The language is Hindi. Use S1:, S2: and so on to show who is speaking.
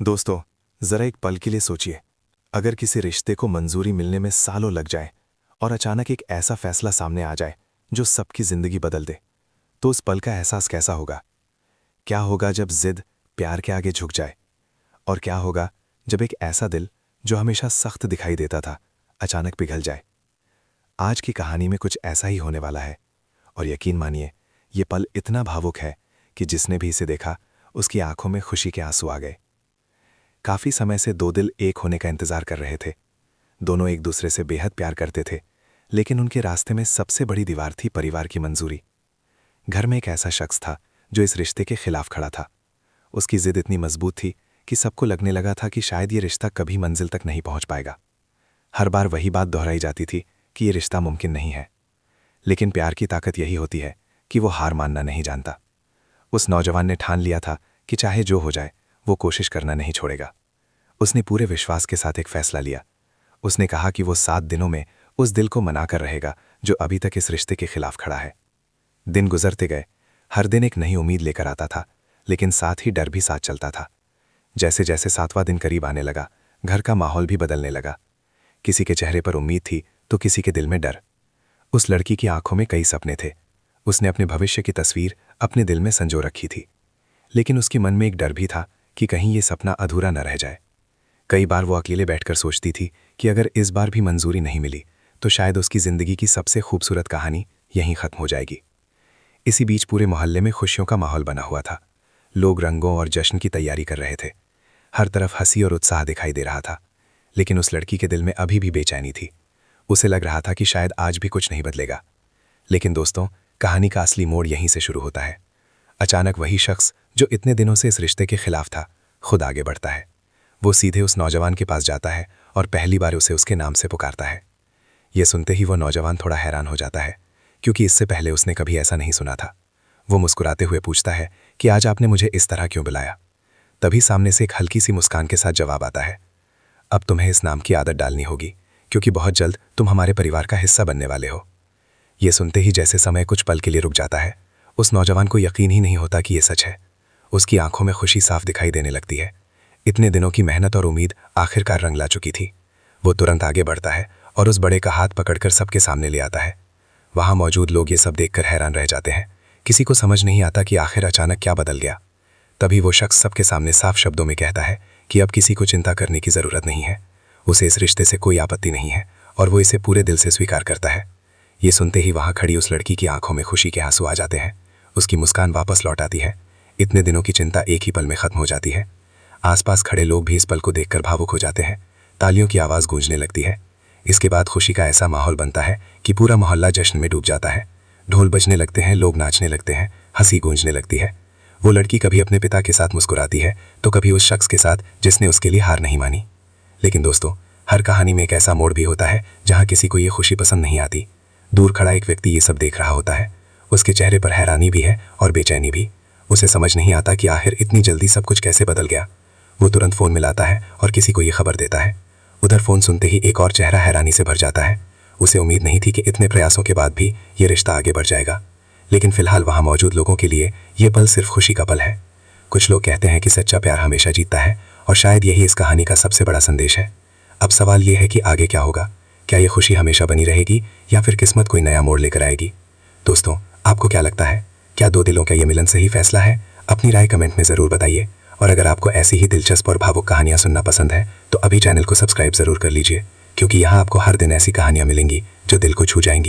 S1: दोस्तों, जरा एक पल के लिए सोचिए। अगर किसी रिश्ते को मंजूरी मिलने में सालों लग जाए और अचानक एक ऐसा फैसला सामने आ जाए जो सबकी जिंदगी बदल दे, तो उस पल का एहसास कैसा होगा? क्या होगा जब जिद प्यार के आगे झुक जाए? और क्या होगा जब एक ऐसा दिल जो हमेशा सख्त दिखाई देता था अचानक पिघल जाए? आज की कहानी में कुछ ऐसा ही होने वाला है। और यकीन मानिए, ये पल इतना भावुक है कि जिसने भी इसे देखा उसकी आंखों में खुशी के आंसू आ गए। काफी समय से दो दिल एक होने का इंतजार कर रहे थे। दोनों एक दूसरे से बेहद प्यार करते थे, लेकिन उनके रास्ते में सबसे बड़ी दीवार थी परिवार की मंजूरी। घर में एक ऐसा शख्स था जो इस रिश्ते के खिलाफ खड़ा था। उसकी जिद इतनी मजबूत थी कि सबको लगने लगा था कि शायद ये रिश्ता कभी मंजिल तक नहीं पहुंच पाएगा। हर बार वही बात दोहराई जाती थी कि ये रिश्ता मुमकिन नहीं है। लेकिन प्यार की ताकत यही होती है कि वो हार मानना नहीं जानता। उस नौजवान ने ठान लिया था कि चाहे जो हो जाए वो कोशिश करना नहीं छोड़ेगा। उसने पूरे विश्वास के साथ एक फैसला लिया। उसने कहा कि वो 7 दिनों में उस दिल को मनाकर रहेगा जो अभी तक इस रिश्ते के खिलाफ खड़ा है। दिन गुजरते गए। हर दिन एक नई उम्मीद लेकर आता था, लेकिन साथ ही डर भी साथ चलता था। जैसे जैसे 7वां दिन करीब आने लगा, घर का माहौल भी बदलने लगा। किसी के चेहरे पर उम्मीद थी तो किसी के दिल में डर। उस लड़की की आंखों में कई सपने थे। उसने अपने भविष्य की तस्वीर अपने दिल में संजो रखी थी, लेकिन उसके मन में एक डर भी था कि कहीं ये सपना अधूरा न रह जाए। कई बार वो अकेले बैठकर सोचती थी कि अगर इस बार भी मंजूरी नहीं मिली तो शायद उसकी जिंदगी की सबसे खूबसूरत कहानी यहीं खत्म हो जाएगी। इसी बीच पूरे मोहल्ले में खुशियों का माहौल बना हुआ था। लोग रंगों और जश्न की तैयारी कर रहे थे। हर तरफ हंसी और उत्साह दिखाई दे रहा था, लेकिन उस लड़की के दिल में अभी भी बेचैनी थी। उसे लग रहा था कि शायद आज भी कुछ नहीं बदलेगा। लेकिन दोस्तों, कहानी का असली मोड़ यहीं से शुरू होता है। अचानक वही शख्स जो इतने दिनों से इस रिश्ते के खिलाफ था, खुद आगे बढ़ता है। वो सीधे उस नौजवान के पास जाता है और पहली बार उसे उसके नाम से पुकारता है। ये सुनते ही वो नौजवान थोड़ा हैरान हो जाता है, क्योंकि इससे पहले उसने कभी ऐसा नहीं सुना था। वो मुस्कुराते हुए पूछता है कि आज आपने मुझे इस तरह क्यों बुलाया? तभी सामने से एक हल्की सी मुस्कान के साथ जवाब आता है, अब तुम्हें इस नाम की आदत डालनी होगी, क्योंकि बहुत जल्द तुम हमारे परिवार का हिस्सा बनने वाले हो। ये सुनते ही जैसे समय कुछ पल के लिए रुक जाता है। उस नौजवान को यकीन ही नहीं होता कि ये सच है। उसकी आंखों में खुशी साफ दिखाई देने लगती है। इतने दिनों की मेहनत और उम्मीद आखिरकार रंग ला चुकी थी। वो तुरंत आगे बढ़ता है और उस बड़े का हाथ पकड़कर सबके सामने ले आता है। वहां मौजूद लोग ये सब देखकर हैरान रह जाते हैं। किसी को समझ नहीं आता कि आखिर अचानक क्या बदल गया। तभी वो शख्स सबके सामने साफ शब्दों में कहता है कि अब किसी को चिंता करने की जरूरत नहीं है। उसे इस रिश्ते से कोई आपत्ति नहीं है और वो इसे पूरे दिल से स्वीकार करता है। ये सुनते ही वहां खड़ी उस लड़की की आंखों में खुशी के आंसू आ जाते हैं। उसकी मुस्कान वापस लौट आती है। इतने दिनों की चिंता एक ही पल में खत्म हो जाती है। आसपास खड़े लोग भी इस पल को देखकर भावुक हो जाते हैं। तालियों की आवाज गूंजने लगती है। इसके बाद खुशी का ऐसा माहौल बनता है कि पूरा मोहल्ला जश्न में डूब जाता है। ढोल बजने लगते हैं, लोग नाचने लगते हैं, हंसी गूंजने लगती है। वो लड़की कभी अपने पिता के साथ मुस्कुराती है तो कभी उस शख्स के साथ जिसने उसके लिए हार नहीं मानी। लेकिन दोस्तों, हर कहानी में एक ऐसा मोड़ भी होता है जहां किसी को ये खुशी पसंद नहीं आती। दूर खड़ा एक व्यक्ति ये सब देख रहा होता है। उसके चेहरे पर हैरानी भी है और बेचैनी भी। उसे समझ नहीं आता कि आखिर इतनी जल्दी सब कुछ कैसे बदल गया। वो तुरंत फोन मिलाता है और किसी को ये खबर देता है। उधर फोन सुनते ही एक और चेहरा हैरानी से भर जाता है। उसे उम्मीद नहीं थी कि इतने प्रयासों के बाद भी ये रिश्ता आगे बढ़ जाएगा। लेकिन फिलहाल वहां मौजूद लोगों के लिए ये पल सिर्फ खुशी का पल है। कुछ लोग कहते हैं कि सच्चा प्यार हमेशा जीतता है और शायद यही इस कहानी का सबसे बड़ा संदेश है। अब सवाल ये है कि आगे क्या होगा? क्या ये खुशी हमेशा बनी रहेगी या फिर किस्मत कोई नया मोड़ लेकर आएगी? दोस्तों, आपको क्या लगता है? क्या दो दिलों का ये मिलन सही फैसला है? अपनी राय कमेंट में ज़रूर बताइए। और अगर आपको ऐसी ही दिलचस्प और भावुक कहानियां सुनना पसंद है तो अभी चैनल को सब्सक्राइब ज़रूर कर लीजिए, क्योंकि यहाँ आपको हर दिन ऐसी कहानियां मिलेंगी जो दिल को छू जाएंगी।